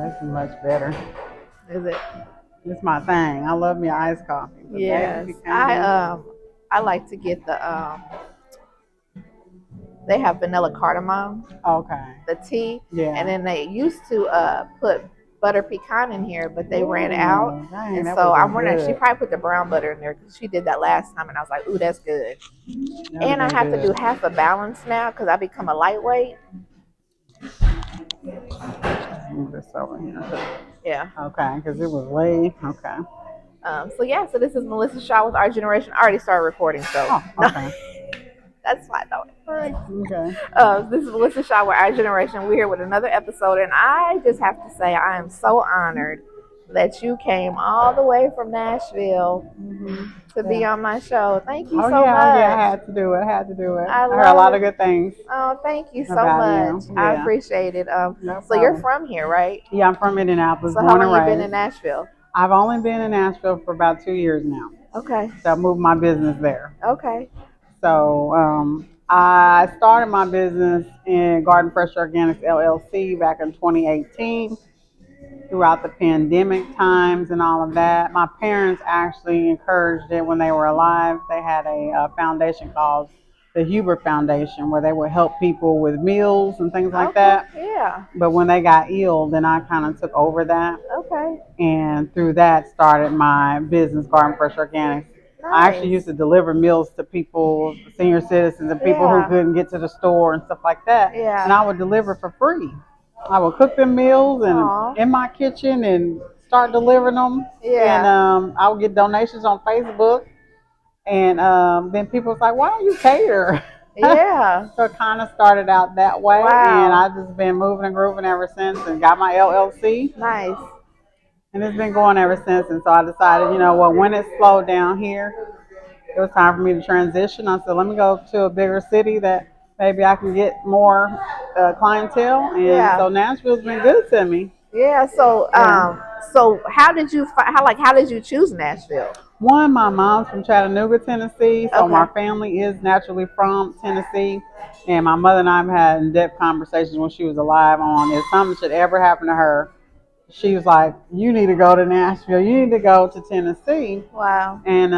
That's much better. Is it? It's my thing. I love me iced coffee. But baby, if Yes. you can't be. I like to get the they have vanilla cardamom, Okay. the tea, and Yeah. then they used to put butter pecan in here, but they ran out. Ooh, dang, And that would so have I'm been wondering, she good. probably put the brown butter in there because she did that last time, and I was like, ooh, that's good. That would And I have been have to do good. half a balance now because I become a lightweight. Move this over here. Yeah. Okay, because it was way. Okay. So yeah, so this is Melissa Shaw with Our Generation. I already started recording, so Oh, no, okay. that's fine though. Okay. This is Melissa Shaw with Our Generation. We're here with another episode, and I just have to say I am so honored that you came all the way from Nashville to be Yeah. on my show. Thank you Oh so yeah. Oh yeah. I much. had to do it. I had to do it. I I heard a lot of love. good things Oh, thank you so about much. you. I Yeah. appreciate it. No So you're problem. from here, right? Yeah, I'm from Indianapolis, So how born and long you been raised. in Nashville? I've only been in Nashville for about 2 years now. Okay. So I moved my business there. Okay. So I started my business in Garden Fresh Organics LLC back in 2018 throughout the pandemic times and all of that. My parents actually encouraged it when they were alive. They had a foundation called the Huber Foundation where they would help people with meals and things like Okay. that. Yeah. But when they got ill, then I kind of took over that. Okay. And through that started my business, Garden Fresh Organics. I actually used Nice. to deliver meals to people, senior citizens, and people who Yeah. couldn't get to the store and stuff like that. And Yeah. I would deliver for free. I would cook them meals and Aw. in my kitchen and start delivering them. And Yeah. I would get donations on Facebook. And then people was like, "Why don't you cater?" Yeah. So it kind of started out that way, and Wow. I've just been moving and grooving ever since, and got my LLC. Nice. And it's been going ever since. And so I decided, well, when it slowed down here, it was time for me to transition. I said, let me go to a bigger city that maybe I can get more clientele. And Yeah. so Nashville's been good to me. Yeah. So Yeah. so how did you how did you choose Nashville? One, my mom's from Chattanooga, Tennessee. So my Okay. family is naturally from Tennessee. And my mother and I have had in-depth conversations when she was alive on if something should ever happen to her. She was like, you need to go to Nashville. You need to go to Tennessee. Wow. And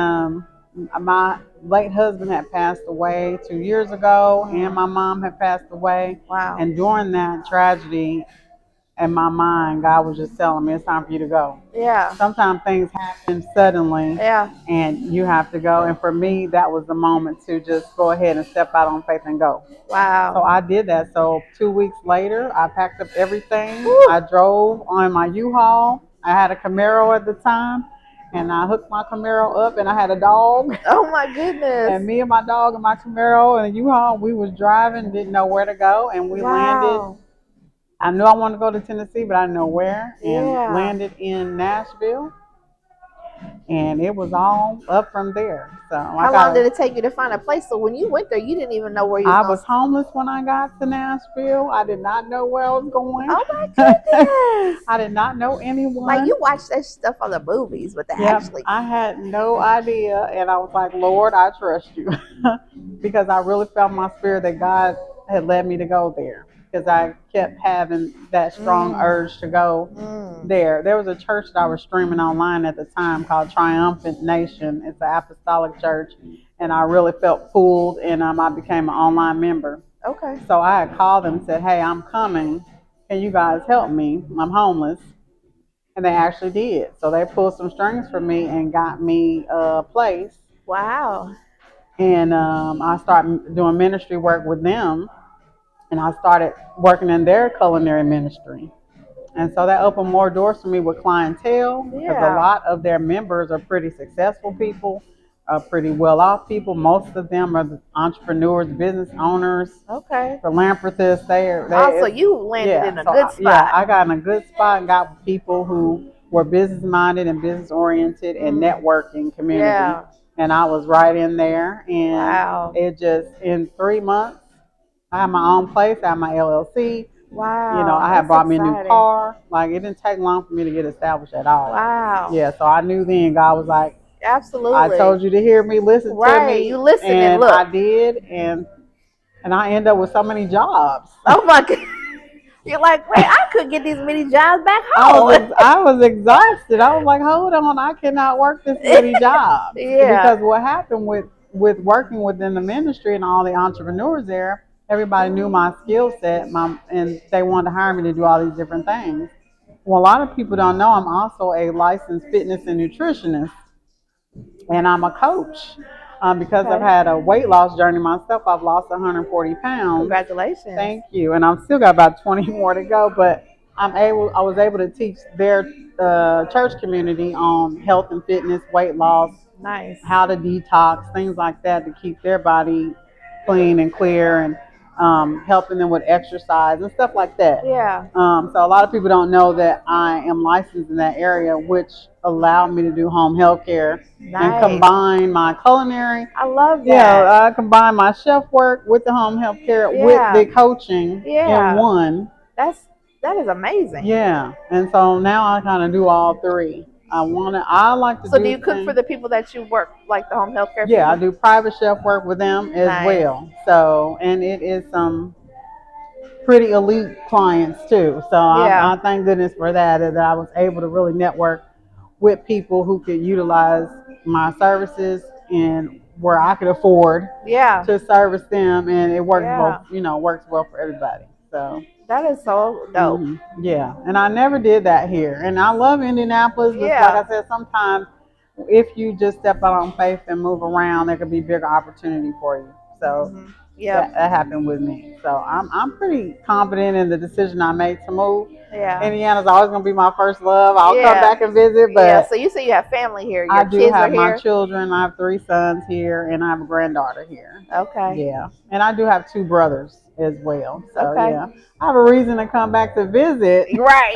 my late husband had passed away 2 years ago, and my mom had passed away. Wow. And during that tragedy, in my mind, God was just telling me it's time for you to go. Yeah. Sometimes things happen suddenly, Yeah. and you have to go. And for me, that was the moment to just go ahead and step out on faith and go. So Wow. I did that. So 2 weeks later, I packed up everything. Woo. I drove on my U-Haul. I had a Camaro at the time, and I hooked my Camaro up, and I had a dog. Oh my goodness. And me and my dog and my Camaro and a U-Haul, we was driving, didn't know where to go, and we landed. Wow. I knew I wanted to go to Tennessee, but I didn't know where, and Yeah. landed in Nashville, and it was all up from there. So How long did it take you to find a place? So when you went there, you didn't even know where you was I going. was homeless when I got to Nashville. I did not know where I was going. Oh my goodness. I did not know anyone. Like you watch that stuff on the movies, but actually. I had no idea, and I was like, Lord, I trust you, because I really felt my spirit that God had led me to go there, because I kept having that strong urge to go there. There was a church that I was streaming online at the time called Triumphant Nation. It's an apostolic church, and I really felt pulled, and I became an online member. Okay. So I had called them and said, hey, I'm coming. Can you guys help me? I'm homeless. And they actually did. So they pulled some strings for me and got me a place. Wow. And I started doing ministry work with them. And I started working in their culinary ministry. And so that opened more doors for me with clientele, because a lot of their members are pretty successful people, pretty well-off people. Most of them are the entrepreneurs, business owners, Okay. philanthropists. Also, you landed in a good spot. Yeah, I got in a good spot and got with people who were business-minded and business-oriented and networking community. Yeah. And I was right in there. And Wow. it just, in 3 months, I had my own place, I had my LLC. Wow. I had bought me a new car. Like, it didn't take long for me to get established at all. Wow. Yeah, so I knew then God was like, absolutely. I told you to hear me, listen to me. Right, you listened and look. I did, and I ended up with so many jobs. Oh my God. You're like, wait, I could get these many jobs back I was home. I was exhausted. I was like, hold on, I cannot work this many jobs Yeah. because what happened with working within the ministry and all the entrepreneurs there, everybody knew my skill set, and they wanted to hire me to do all these different things. Well, a lot of people don't know I'm also a licensed fitness and nutritionist, and I'm a coach. Because I've Okay. had a weight loss journey myself, I've lost 140 pounds. Congratulations. Thank you, and I'm still got about 20 more to go. But I was able to teach their church community on health and fitness, weight loss, Nice. how to detox, things like that to keep their body clean and clear, and helping them with exercise and stuff like that. Yeah. So a lot of people don't know that I am licensed in that area, which allowed me to do home health care and Nice. combine my culinary. I love Yeah, that. I combine my chef work with the home health care with Yeah. the coaching in Yeah. one. That's that is amazing. Yeah, and so now I kind of do all three. I like to So do do you cook for things. the people that you work, like the home health care Yeah, I people? do private chef work with them as Nice. well. So, and it is some pretty elite clients too. So Yeah. I thank goodness for that I was able to really network with people who could utilize my services and where I could afford Yeah. to service them, and it works both, Yeah. works well for everybody. So That is so dope. yeah, and I never did that here, and I love Indianapolis, but like Yeah. I said, sometimes if you just step out on faith and move around, there could be bigger opportunity for you. So Yep. that happened with me. So I'm pretty confident in the decision I made to move. Yeah. Indiana's always gonna be my first love. I'll come Yeah. back and visit, Yeah. but So you say you have family here. I Your do kids are have my here. children. I have 3 sons here, and I have a granddaughter here. Okay. Yeah, and I do have 2 brothers as well. So Okay. yeah, I have a reason to come back to visit. Right.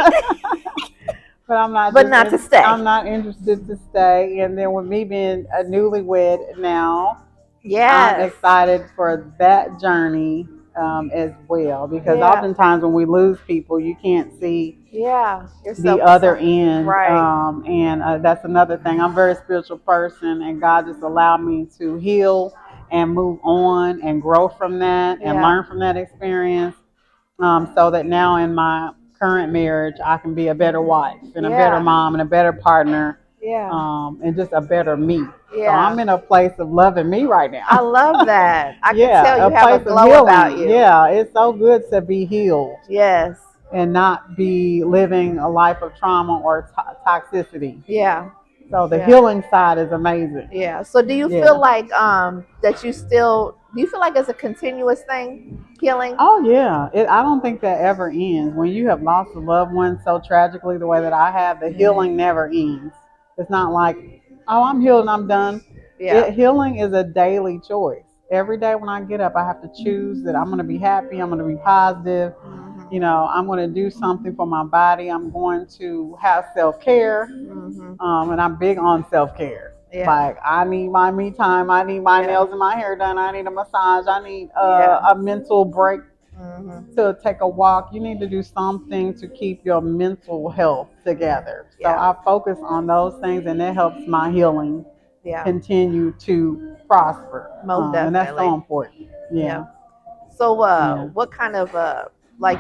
But But not to stay. I'm not interested to stay. And then with me being a newlywed now, I'm Yes. excited for that journey as well. Because Yeah. oftentimes when we lose people, you can't see Yeah. the Yourself with other some. end. Right. And that's another thing. I'm a very spiritual person, and God just allowed me to heal and move on and grow from that and Yeah. learn from that experience, so that now in my current marriage, I can be a better wife and a better Yeah. mom and a better partner, Yeah. and just a better me. So I'm Yeah. in a place of loving me right I now. love that. I can tell Yeah, a you have a place of glow about healing. you. Yeah, it's so good to be healed Yes. and not be living a life of trauma or toxicity. Yeah. So the Yeah. healing side is amazing. Yeah. So do you feel Yeah. like that you still do you feel like it's a continuous thing, healing? Oh yeah, I don't think that ever ends. When you have lost a loved one so tragically, the way that I have, the healing never ends. It's not like, oh, I'm healed and I'm done. Yeah. Healing is a daily choice. Every day when I get up, I have to choose that I'm going to be happy. I'm going to be positive. I'm going to do something for my body. I'm going to have self care, and I'm big on self care. Yeah. Like I need my me time. I need my Yeah. nails and my hair done. I need a massage. I need Yeah. a mental break Mm-hmm. to take a walk. You need to do something to keep your mental health together. So Yeah. I focus on those things, and it helps my healing Yeah. continue to prosper. Most And that's so definitely. important. Yeah. Yeah. So Yeah. what kind of like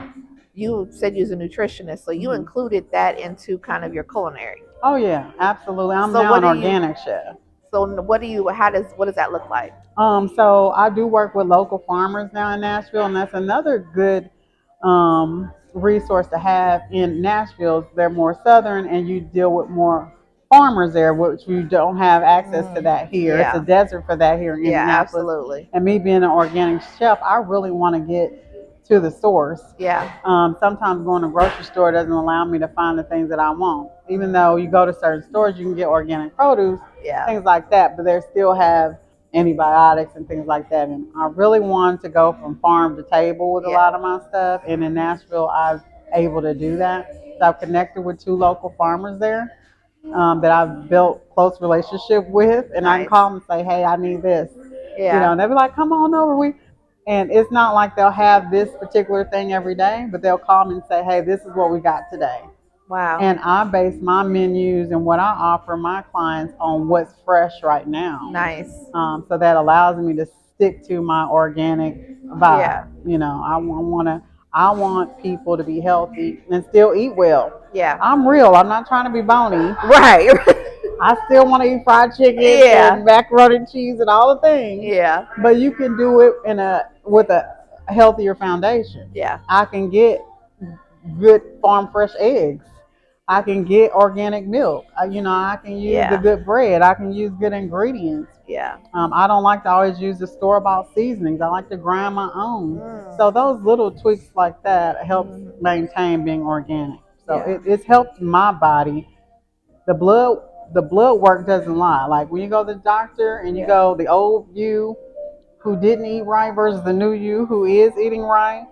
you said you was a nutritionist, so you Mhm. included that into kind of your culinary. Oh yeah, absolutely. I'm So now what an do you organic chef. so what do you what does that look like? So I do work with local farmers now in Nashville, and that's another good resource to have in Nashville. They're more southern, and you deal with more farmers there, which you don't have access to that here. It's a Yeah. desert for that here in Yeah, Indianapolis. absolutely. And me being an organic chef, I really want to get to the source. Yeah. Sometimes going to the grocery store doesn't allow me to find the things that I want. Even though you go to certain stores, you can get organic produce, Yeah. things like that, but they still have antibiotics and things like that. And I really wanted to go from farm to table with a Yeah. lot of my stuff. And in Nashville, I'm able to do that. So I've connected with 2 local farmers there, that I've built close relationship with, and I can Nice. call them and say, "Hey, I need this," Yeah. and they'll be like, "Come on over." And it's not like they'll have this particular thing every day, but they'll call me and say, "Hey, this is what we got today." Wow. And I base my menus and what I offer my clients on what's fresh right now. Nice. So that allows me to stick to my organic vibe. Yeah. I want to. I want people to be healthy and still eat well. Yeah. I'm real. I'm not trying to be bony. Right. I still want to eat fried chicken Yeah. and macaroni and cheese and all the things. Yeah. But you can do it with a healthier foundation. Yeah. I can get good farm fresh eggs. I can get organic milk. I can use the Yeah. good bread. I can use good ingredients. Yeah. I don't like to always use the store bought seasonings. I like to grind my own. So those little tweaks like that help maintain being organic. So Yeah. it's helped my body. The blood work doesn't lie. Like when you go to the doctor and you go the old you who didn't eat right versus the new you who is eating right,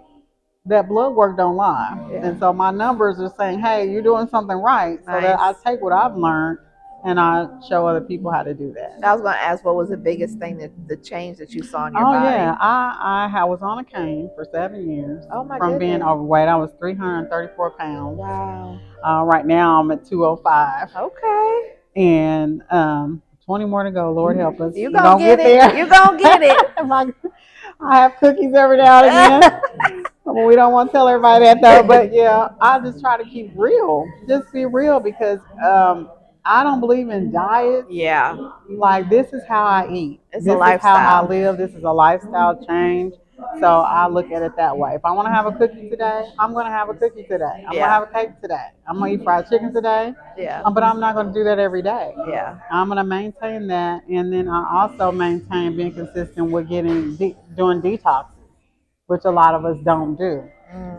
that blood work don't lie. Yeah. And so my numbers are saying, hey, you're doing something right. So that I take what I've learned and I show other people how to do that. I was going to ask, what was the biggest thing the change that you saw in your Oh body? yeah, I was on a cane for 7 years. Oh my From being goodness. overweight. I was 334 pounds. Wow. Right now I'm at 205. Okay. And 20 more to go. Lord help us. You gonna get it. There. You gonna get it. I have cookies every now and again. We don't want to tell everybody that though. But yeah, I just try to keep real. Just be real because I don't believe in diets. Yeah. Like this is how I eat. It's This a is lifestyle. how I live. This is a lifestyle change. So I look at it that way. If I want to have a cookie today, I'm going to have a cookie today. I'm going to have a cake today. I'm going to eat fried chicken today. Yeah. But I'm not going to do that every day. Yeah. I'm going to maintain that. And then I also maintain being consistent with doing detoxes, which a lot of us don't do.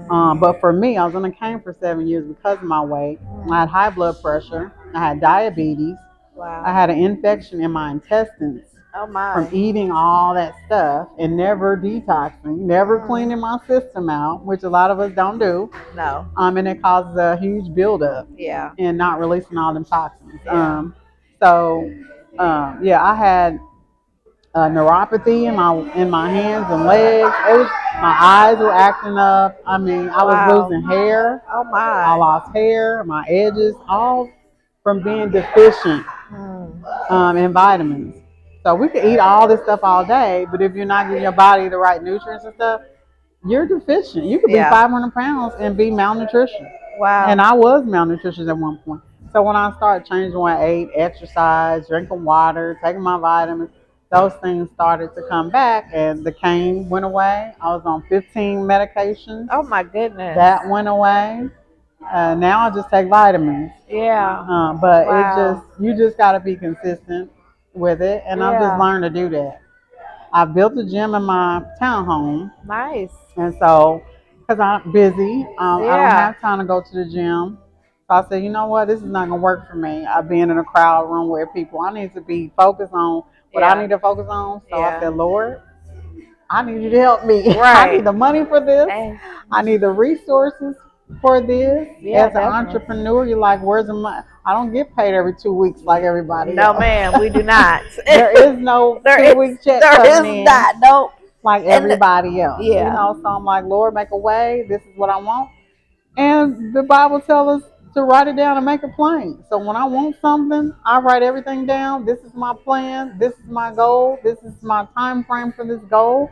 But for me, I was on a cane for 7 years because of my weight. I had high blood pressure. I had diabetes. Wow. I had an infection in my intestines. Oh my. From eating all that stuff and never detoxing, never cleaning my system out, which a lot of us don't do. No. And it causes a huge buildup. Yeah. And not releasing all them toxins. Yeah. I had neuropathy in my hands and legs. My eyes were acting up. I mean, I was losing hair. Oh my. I lost hair, my edges, all from being deficient in vitamins. So we could eat all this stuff all day, but if you're not giving your body the right nutrients and stuff, you're deficient. You could be 500 pounds and be malnutrition. Wow. And I was malnutrition at one point. So when I started changing what I ate, exercise, drinking water, taking my vitamins, those things started to come back, and the cane went away. I was on 15 medications. Oh my goodness. That went away. Now I just take vitamins. Yeah. But you just got to be consistent with it, and I've just learned to do that. I built a gym in my townhome. Nice. And so, because I'm busy, I don't have time to go to the gym. So I said, you know what, this is not going to work for me. I've been in a crowd room with people. I need to be focused on what I need to focus on. So I said, Lord, I need you to help me. Right. I need the money for this. I need the resources for this. As an entrepreneur, you're like, where's the money? I don't get paid every 2 weeks like everybody else. No, ma'am, we do not. There is no 2-week check coming in. Not. Nope. Like everybody else. Yeah. So I'm like, Lord, make a way. This is what I want. And the Bible tells us to write it down and make it plain. So when I want something, I write everything down. This is my plan. This is my goal. This is my time frame for this goal.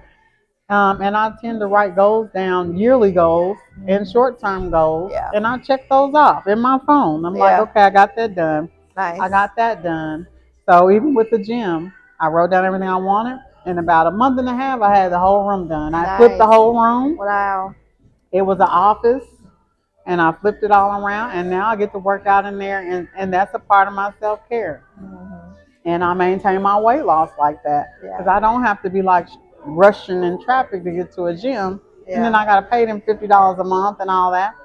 And I tend to write goals down, yearly goals and short-term goals. Yeah. And I check those off in my phone. I'm like, okay, I got that done. Nice. I got that done. So even with the gym, I wrote down everything I wanted. In about a month and a half, I had the whole room done. I flipped the whole room. Wow. It was an office, and I flipped it all around. And now I get to work out in there, and that's a part of my self-care. And I maintain my weight loss like that. Because I don't have to be like rushing in traffic to get to a gym. And then I got to pay them $50 a month and all that.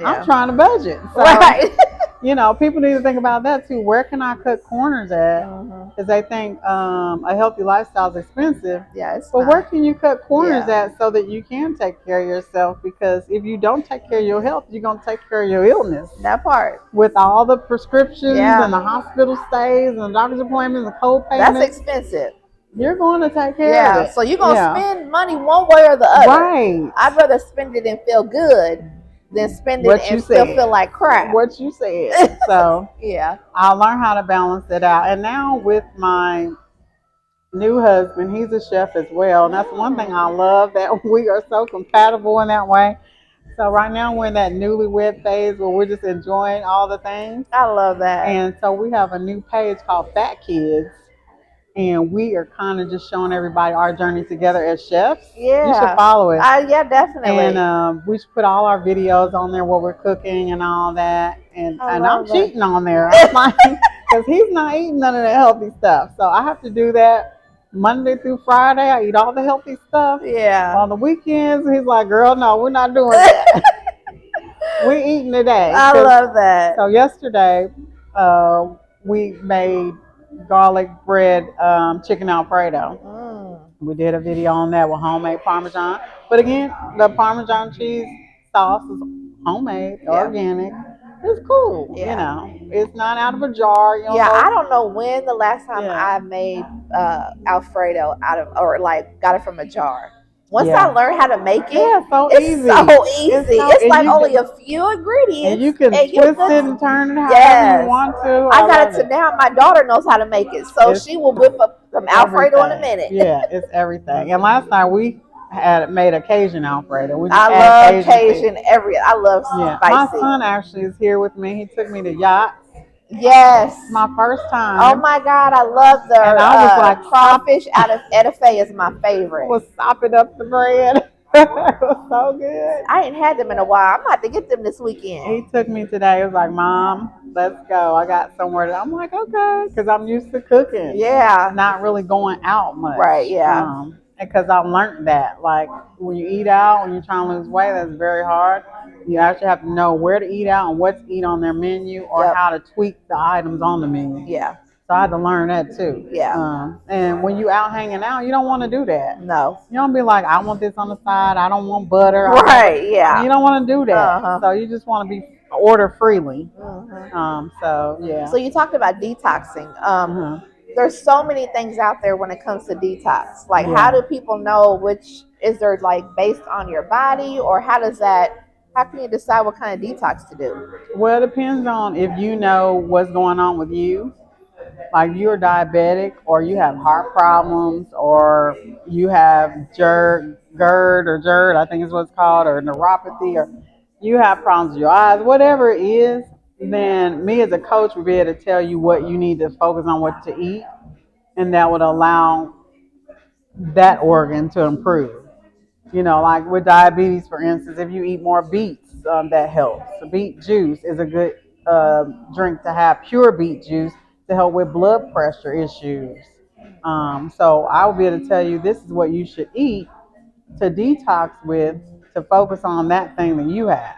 I'm trying to budget. So, people need to think about that too. Where can I cut corners at? Because they think a healthy lifestyle is expensive. But where can you cut corners at so that you can take care of yourself? Because if you don't take care of your health, you're going to take care of your illness. That part. With all the prescriptions and the hospital stays and the doctor's appointments and co-payments. That's expensive. You're going to take care of it. So you're going to spend money one way or the other. Right. I'd rather spend it and feel good than spend it and still feel like crap. What you said. So yeah. I'll learn how to balance it out. And now with my new husband. He's a chef as well, and that's one thing I love that we are so compatible in that way. So right now we're in that newlywed phase where we're just enjoying all the things. I love that. And so we have a new page called Fat Kids, and we are kind of just showing everybody our journey together as chefs. You should Yeah. follow it. Yeah, definitely. And we should put all our videos on there what we're cooking and all that. I And I'm love that. cheating on there. I'm like, because he's not eating none of the healthy stuff. So I have to do that Monday through Friday. I eat all the healthy stuff. Yeah. On the weekends, he's like, girl, no, we're not doing that. We're eating today. I love that. So yesterday, uh, we made garlic bread chicken Alfredo. We did a video on that with homemade Parmesan. But again, the Parmesan cheese sauce is homemade, organic. It's cool, you know. It's not out of a jar. You Yeah, I don't know when the last time Yeah. I made Alfredo out of, or like got it from a jar. Once Yeah. I learned how to make it, Yeah, so it's easy. so easy. so- It's and like you only can- a few ingredients. And you can twist it and turn it however Yes. you want to. I got love it to now. My daughter knows how to make it, so It's she will whip up some Alfredo in a everything. minute. Yeah, it's everything. And last night we had made a Cajun Alfredo. We just I add love Cajun. I love Yeah, spicy. my son actually is here with me. He took me to yachts. Yes. My first time. Oh my God, I love the And I was like, crawfish out of Edife is my favorite. I was sopping up the bread. It was so good. I ain't had them in a while. I'm about to get them this weekend. He took me today. He was like, Mom, let's go. I got somewhere. I'm like, okay, because I'm used to cooking. Yeah. Not really going out much. Right, yeah. Because I learned that. Like, when you eat out, when you're trying to lose weight, that's very hard. You actually have to know where to eat out and what to eat on their menu or how to tweak the items on the menu. Yeah. So I had to learn that too. Yeah. And when you out hanging out, you don't want to do that. No. You don't be like, I want this on the side. I don't want butter. Right. Yeah. You don't want to do that. So you just want to be order freely. So yeah. So you talked about detoxing. There's so many things out there when it comes to detox. Like, how do people know which is there, like, based on your body, or how can you decide what kind of detox to do? Well, it depends on if you know what's going on with you. Like, you're diabetic, or you have heart problems, or you have GERD, I think is what it's called, or neuropathy, or you have problems with your eyes, whatever it is, then me as a coach would be able to tell you what you need to focus on, what to eat, and that would allow that organ to improve. You know, like with diabetes, for instance, if you eat more beets, that helps. So beet juice is a good drink to have, pure beet juice, to help with blood pressure issues. So I will be able to tell you this is what you should eat to detox with, to focus on that thing that you have.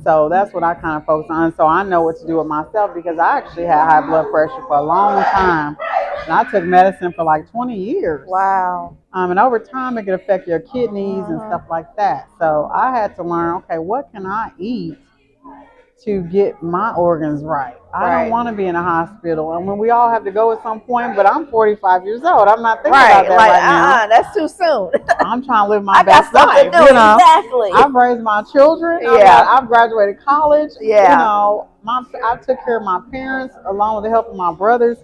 So that's what I kind of focus on. So I know what to do with myself, because I actually had high blood pressure for a long time. And I took medicine for like 20 years. Wow. And over time, it could affect your kidneys and stuff like that. So I had to learn, okay, what can I eat to get my organs right? I don't want to be in a hospital. I mean, we all have to go at some point, but I'm 45 years old. I'm not thinking about that right now. That's too soon. I'm trying to live my best got life. To do. Exactly. I've raised my children. Yeah. I've graduated college. Yeah. You know, I took care of my parents along with the help of my brothers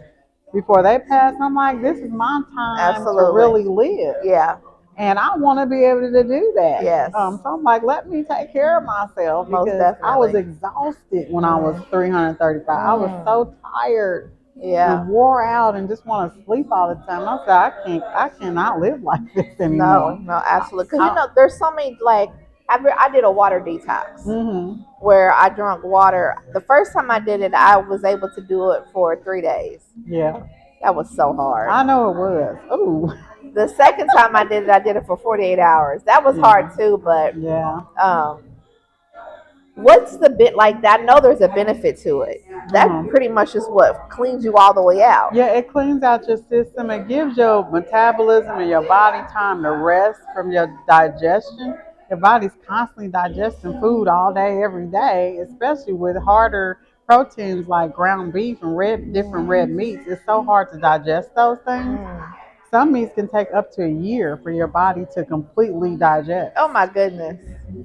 before they passed. I'm like, this is my time to really live. Yeah. And I want to be able to do that. Yes. So I'm like, let me take care of myself, because I was exhausted when I was 335. I was so tired. And wore out and just want to sleep all the time. I said, I cannot live like this anymore. No, absolutely. Because, you know, there's so many, like, I did a water detox where I drank water. The first time I did it, I was able to do it for 3 days. Yeah. That was so hard. I know it was. Ooh. The second time I did it for 48 hours. That was hard too, but what's the bit like that? I know there's a benefit to it. That pretty much is what cleans you all the way out. Yeah, it cleans out your system. It gives your metabolism and your body time to rest from your digestion. Your body's constantly digesting food all day, every day, especially with harder proteins like ground beef and different red meats. It's so hard to digest those things. Some meats can take up to a year for your body to completely digest. Oh my goodness.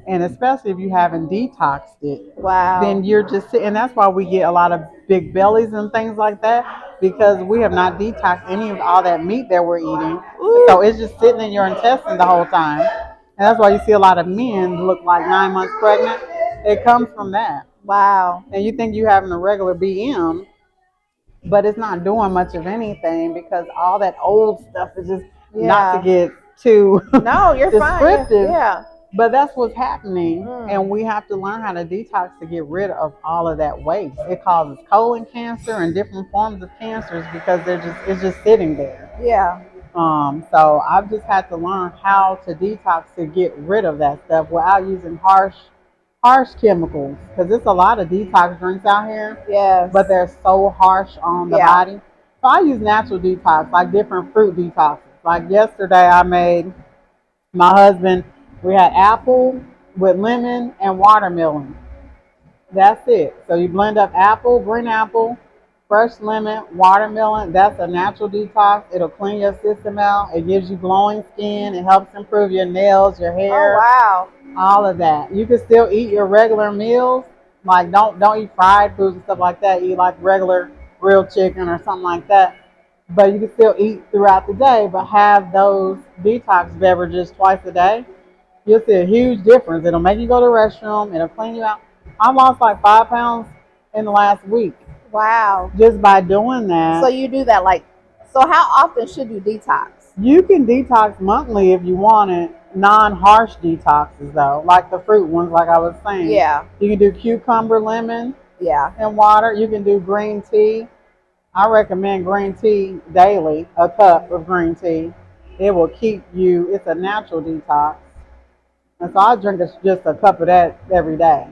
And especially if you haven't detoxed it. Wow. Then you're just, and that's why we get a lot of big bellies and things like that, because we have not detoxed any of all that meat that we're eating. Ooh. So it's just sitting in your intestine the whole time. And that's why you see a lot of men look like 9 months pregnant. It comes from that. Wow. And you think you're having a regular BM, but it's not doing much of anything because all that old stuff is just not to get too no, you're descriptive. Fine. Yeah. But that's what's happening, and Mm. we have to learn how to detox to get rid of all of that waste. It causes colon cancer and different forms of cancers because it's just sitting there. Yeah. So I've just had to learn how to detox to get rid of that stuff without using harsh chemicals, because there's a lot of detox drinks out here. Yes. But they're so harsh on the body. So I use natural detox, like different fruit detoxes. Like yesterday, I made my husband. We had apple with lemon and watermelon. That's it. So you blend up apple, green apple, fresh lemon, watermelon. That's a natural detox. It'll clean your system out. It gives you glowing skin. It helps improve your nails, your hair. Oh wow. All of that. You can still eat your regular meals. Like don't eat fried foods and stuff like that. Eat like regular grilled chicken or something like that. But you can still eat throughout the day, but have those detox beverages twice a day. You'll see a huge difference. It'll make you go to the restroom. It'll clean you out. I lost like 5 pounds in the last week. Wow. Just by doing that. So you do that so how often should you detox? You can detox monthly if you want it. Non-harsh detoxes though, like the fruit ones, like I was saying. Yeah. You can do cucumber, lemon, and water. You can do green tea. I recommend green tea daily, a cup of green tea. It will keep you. It's a natural detox, and so I drink just a cup of that every day.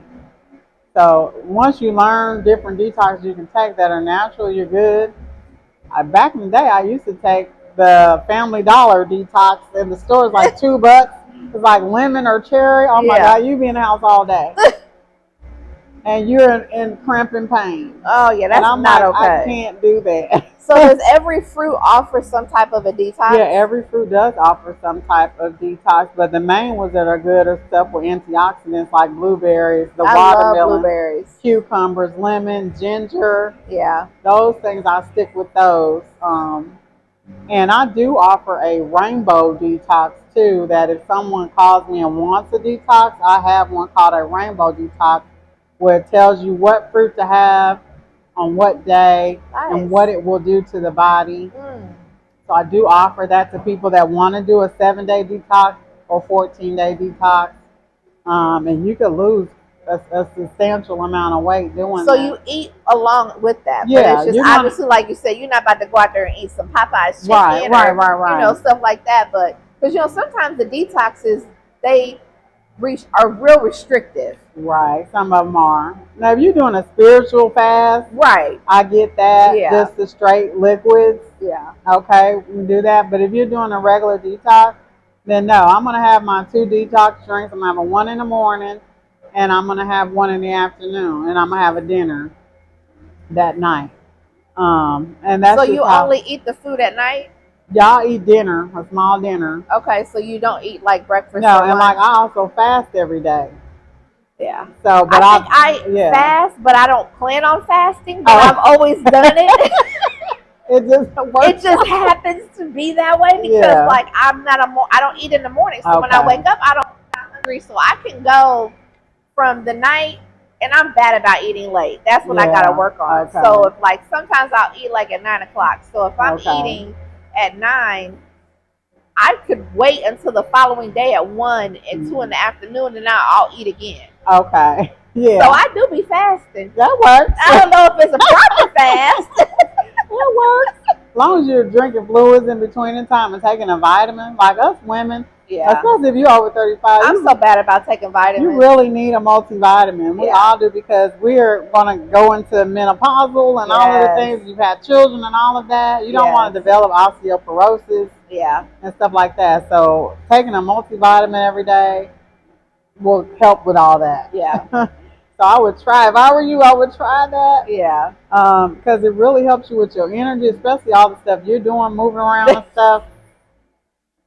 So once you learn different detoxes you can take that are natural, you're good. Back in the day, I used to take the Family Dollar detox in the stores, like $2. It's like lemon or cherry. Oh my God, you be in the house all day. And you're in cramping pain. Oh yeah, that's and I'm not like, okay. I can't do that. So does every fruit offer some type of a detox? Yeah, every fruit does offer some type of detox, but the main ones that are good are stuff with antioxidants like blueberries, the watermelon, love blueberries, cucumbers, lemon, ginger. Yeah. Those things, I stick with those. And I do offer a rainbow detox too, that if someone calls me and wants a detox, I have one called a rainbow detox where it tells you what fruit to have on what day and what it will do to the body. So I do offer that to people that want to do a 7-day detox or 14-day detox. And you could lose a substantial amount of weight doing that. So you eat along with that. Yeah. But it's just obviously, like you said, you're not about to go out there and eat some Popeye's chicken right. You know, stuff like that. But because, sometimes the detoxes, they are real restrictive. Right. Some of them are. Now, if you're doing a spiritual fast, right, I get that. Yeah. Just the straight liquids. Yeah. Okay, we can do that. But if you're doing a regular detox, then no, I'm going to have my 2 detox drinks. I'm going to have one in the morning, and I'm going to have one in the afternoon, and I'm going to have a dinner that night. And that's so you only eat the food at night? Y'all eat dinner, a small dinner. Okay, so you don't eat like breakfast? No, and like I also fast every day. Yeah. So, but I think I fast, but I don't plan on fasting. But I've always done it. It just happens to be that way because like I don't eat in the morning. So when I wake up, I'm not hungry. So I can go from the night, and I'm bad about eating late. That's what I gotta work on. So if like sometimes I'll eat like at 9 o'clock. So if I'm eating at 9, I could wait until the following day at 1 and 2 in the afternoon, and I'll eat again. Okay. Yeah. So I do be fasting. That works. I don't know if it's a proper fast. It works. As long as you're drinking fluids in between the time and taking a vitamin, like us women, especially if you're over 35. I'm so bad about taking vitamins. You really need a multivitamin. We all do, because we're going to go into menopausal and all of the things. You've had children and all of that. You don't want to develop osteoporosis and stuff like that. So taking a multivitamin every day will help with all that. Yeah. So I would try. If I were you, I would try that. Yeah. Because it really helps you with your energy, especially all the stuff you're doing, moving around and stuff.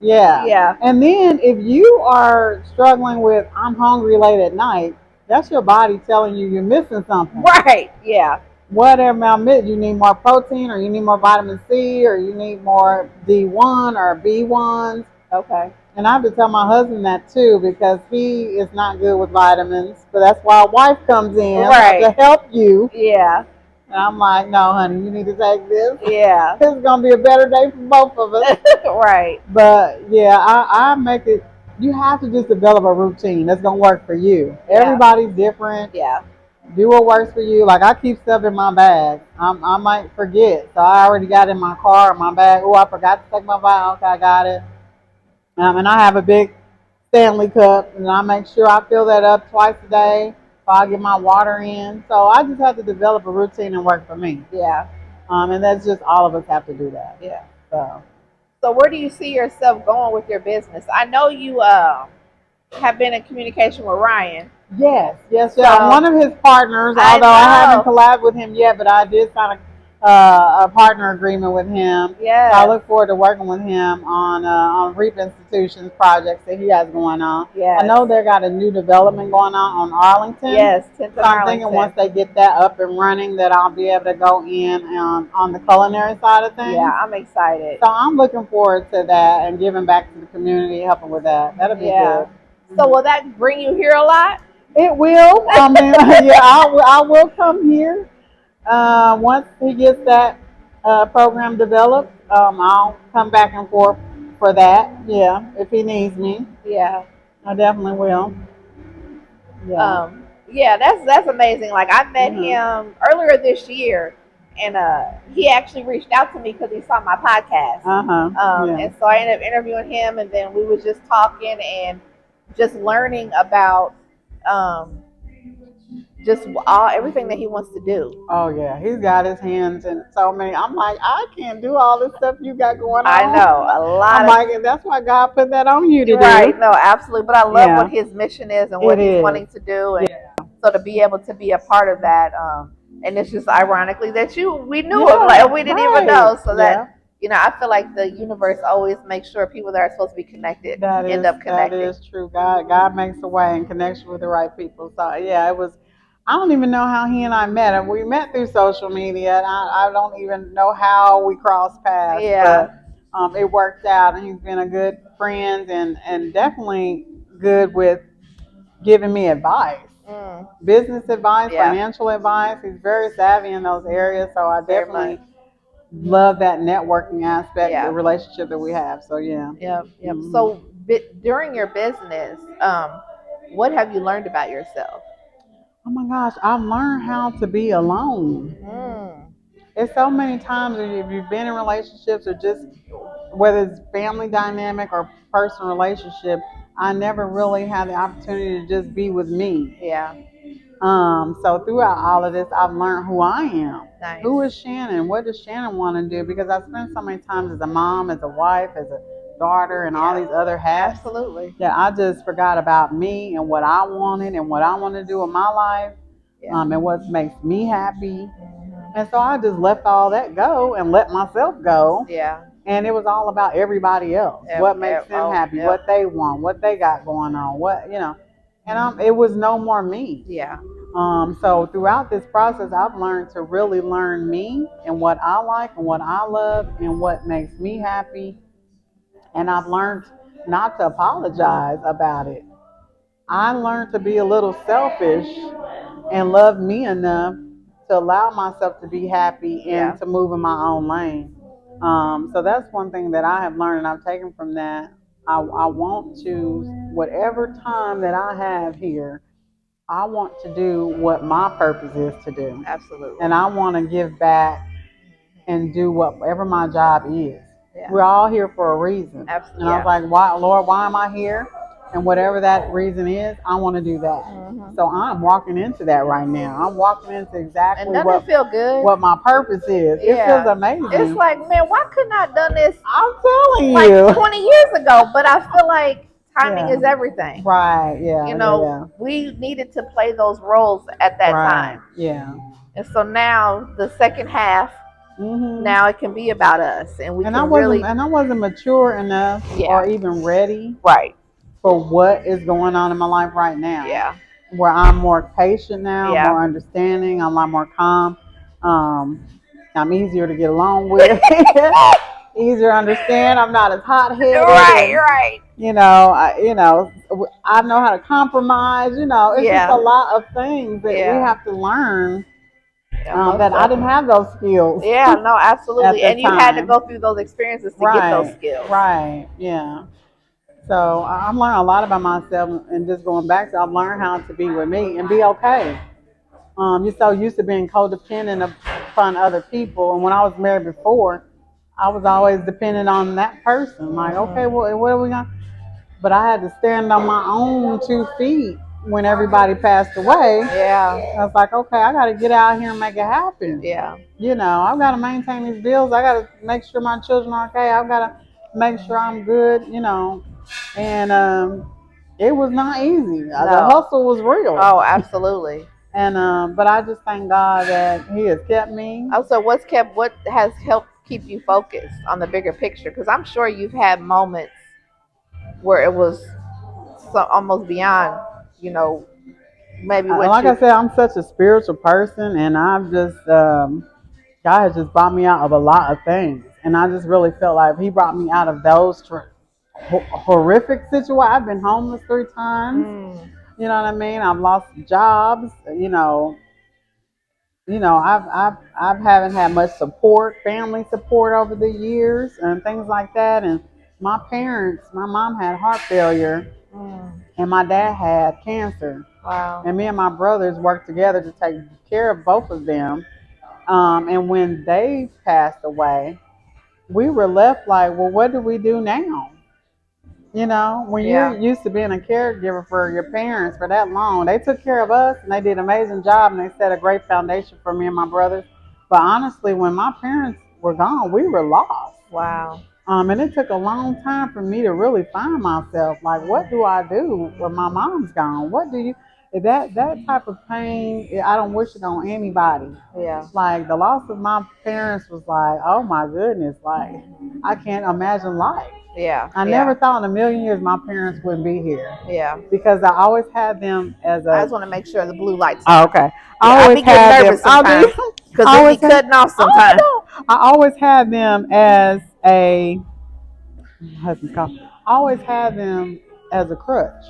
Yeah. Yeah. And then if you are struggling with, I'm hungry late at night, that's your body telling you you're missing something. Right. Yeah. whatever amount you need more protein, or you need more vitamin C, or you need more D1 or B1s. Okay. And I have to tell my husband that too, because he is not good with vitamins. But that's why a wife comes in to Right. help you. Yeah. And I'm like, no, honey, you need to take this. Yeah. It's gonna be a better day for both of us. Right. But yeah, I make it. You have to just develop a routine that's gonna work for you. Yeah. Everybody's different. Yeah. Do what works for you. Like I keep stuff in my bag. I might forget, so I already got it in my car, in my bag. Oh, I forgot to take my bag. Okay, I got it. And I have a big Stanley cup, and I make sure I fill that up twice a day. So I get my water in. So I just have to develop a routine and work for me. Yeah. And that's just all of us have to do that. Yeah. So. So where do you see yourself going with your business? I know you have been in communication with Ryan. Yes, yes, So, yeah. I'm one of his partners, although I haven't collabed with him yet, but I did sign a partner agreement with him. Yeah. So I look forward to working with him on REAP Institutions projects that he has going on. Yes. I know they got a new development going on Arlington. Yes, 10th so I'm thinking once they get that up and running, that I'll be able to go in on the culinary side of things. Yeah, I'm excited. So I'm looking forward to that and giving back to the community, helping with that. That'll be good. So will that bring you here a lot? It will. I mean, yeah, I will come here once he gets that program developed. I'll come back and forth for that. Yeah, if he needs me. Yeah, I definitely will. Yeah. Yeah, that's amazing. Like I met him earlier this year, and he actually reached out to me because he saw my podcast. And so I ended up interviewing him, and then we was just talking and just learning about just everything that he wants to do. Oh yeah, he's got his hands in so many. I'm like, I can't do all this stuff you got going on. I know a lot. I'm like, that's why God put that on you to do. Right? No, absolutely. But I love what his mission is and what he's wanting to do, and so to be able to be a part of that. And it's just ironically that we knew him, like we didn't even know. So that I feel like the universe always makes sure people that are supposed to be connected end up connected. That is true. God makes a way and connects you with the right people. So yeah, it was. I don't even know how he and I met. We met through social media, and I don't even know how we crossed paths. Yeah. But it worked out, and he's been a good friend and definitely good with giving me advice. Business advice, financial advice. He's very savvy in those areas, so I definitely love that networking aspect, the relationship that we have. So yeah. Yep. So during your business, what have you learned about yourself? Oh my gosh, I've learned how to be alone. It's so many times if you've been in relationships or just whether it's family dynamic or personal relationship, I never really had the opportunity to just be with me. Yeah. So throughout all of this, I've learned who I am. Nice. Who is Shannon? What does Shannon want to do? Because I spent so many times as a mom, as a wife, as a daughter, and all these other hats. Absolutely. Yeah, I just forgot about me and what I wanted and what I want to do in my life, and what makes me happy. And so I just left all that go and let myself go. Yeah. And it was all about everybody else. What makes them happy, what they want, what they got going on, and it was no more me. Yeah. So throughout this process, I've learned to really learn me and what I like and what I love and what makes me happy. And I've learned not to apologize about it. I learned to be a little selfish and love me enough to allow myself to be happy and to move in my own lane. So that's one thing that I have learned and I've taken from that. I want to, whatever time that I have here, I want to do what my purpose is to do. Absolutely. And I want to give back and do whatever my job is. Yeah. We're all here for a reason. Absolutely. And I was like, why, Lord, why am I here? And whatever that reason is, I want to do that. So I'm walking into that right now. I'm walking into exactly what my purpose is. It feels amazing. It's like, man, why couldn't I have done this? I'm telling like you. 20 years ago, but I feel like timing is everything. Right, yeah. We needed to play those roles at that time. Yeah. And so now the second half, now it can be about us. And I wasn't mature enough or even ready. Right. For what is going on in my life right now. Yeah. Where I'm more patient now, Yeah. more understanding, I'm a lot more calm. Um, I'm easier to get along with, easier to understand. I'm not as hot headed, Right, and right. I know how to compromise. It's just a Yeah, lot of things that we yeah, have to learn yeah, most that I didn't definitely. have those skills Yeah, no, at absolutely. the And you had to time. go through those experiences to get those Right, skills. right, yeah. So I'm learning a lot about myself, and just going back to, I've learned how to be with me and be okay. You're so used to being codependent upon other people, and when I was married before, I was always dependent on that person. Like, okay, Hmm. well, what are we gonna? But I had to stand on my own 2 feet when everybody passed away. Yeah, I was like, okay, I got to get out here and make it happen. yeah. I've got to maintain these bills. I got to make sure my children are okay. I've got to make sure I'm good. And it was not easy. The No. hustle was real. Oh, absolutely. And but I just thank God that He has kept me. Also, what has helped keep you focused on the bigger picture? Because I'm sure you've had moments where it was almost beyond, you know, maybe what Like I you. said, I'm such a spiritual person, and I've just God has just brought me out of a lot of things, and I just really felt like He brought me out of those horrific situations. I've been homeless 3 times. Mm, You know what I mean? I've lost jobs. I've haven't had much support, family support over the years, and things like that. And my mom had heart failure, mm, and my dad had cancer. wow. And me and my brothers worked together to take care of both of them. And when they passed away, we were left like, well, what do we do now? When you're Yeah. used to being a caregiver for your parents for that long, they took care of us and they did an amazing job and they set a great foundation for me and my brothers. But honestly, when my parents were gone, we were lost. Wow. And it took a long time for me to really find myself. Like, what do I do when my mom's gone? What do you that type of pain? I don't wish it on anybody. Yeah. Like the loss of my parents was like, oh my goodness, like I can't imagine life. Yeah. I never Yeah. thought in a million years my parents would be here Yeah. because I always had them as I a. just want to make sure the blue light's Oh, on. okay. I Yeah, I always be getting had them. nervous sometimes because I it be always had. cutting off Oh sometimes. no! I always had them as a. My husband's call. I always had them as a crutch.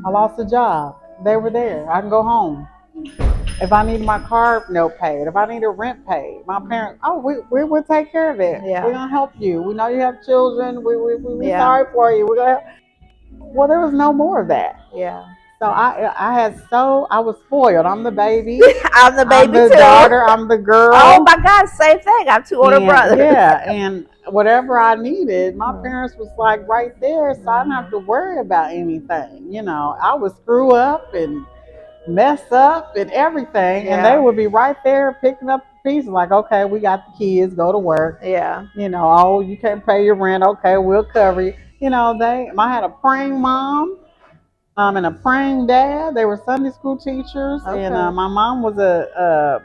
I lost a job. They were there. I can go home. If I need my car note paid, if I need a rent paid, my parents, oh, we will take care of it. We're Yeah. gonna help you. We know you have children. We Yeah. sorry for you. We're gonna help. Well, there was no more of that. Yeah. So I was spoiled. I'm the baby. I'm the I'm baby the too. daughter. I'm the Oh girl. my God, same thing. I have two older And brothers. yeah, and whatever I needed, my Mhm. parents was like right there, so I didn't have to worry about anything. I would screw up and mess up and everything, and they Yeah. would be right there picking up the pieces. Like, okay, we got the kids, go to work. Yeah. Oh, you can't pay your rent. Okay, we'll cover you. I had a praying mom and a praying dad. They were Sunday school teachers, and Okay. my mom was a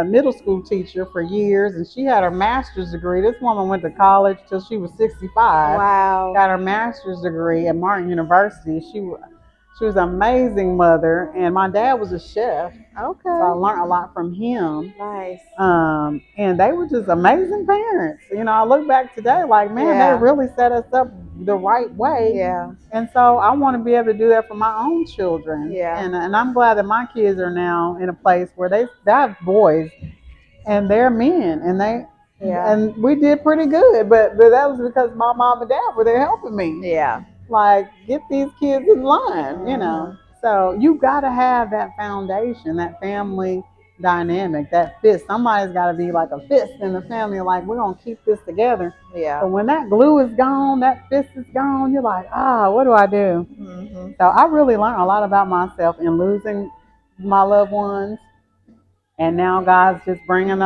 middle school teacher for years, and she had her master's degree. This woman went to college till she was 65, Wow. got her master's degree at Martin University. She was an amazing mother, and my dad was a chef, so I Okay. learned a lot from him. Nice. And they were just amazing parents. I look back today like, man, they Yeah. really set us up the right way. Yeah. And so I want to be able to do that for my own children. Yeah. And I'm glad that my kids are now in a place where they have boys and they're men Yeah. and we did pretty good. But that was because my mom and dad were there helping me. Yeah. Like, get these kids in line. Mhm. So you got to have that foundation, that family dynamic, that fist. Somebody's got to be like a fist in the family, like, we're going to keep this together. Yeah. But when that glue is gone, that fist is gone, you're like, what do I do? Mhm. So I really learned a lot about myself in losing my loved ones. And now God's just bringing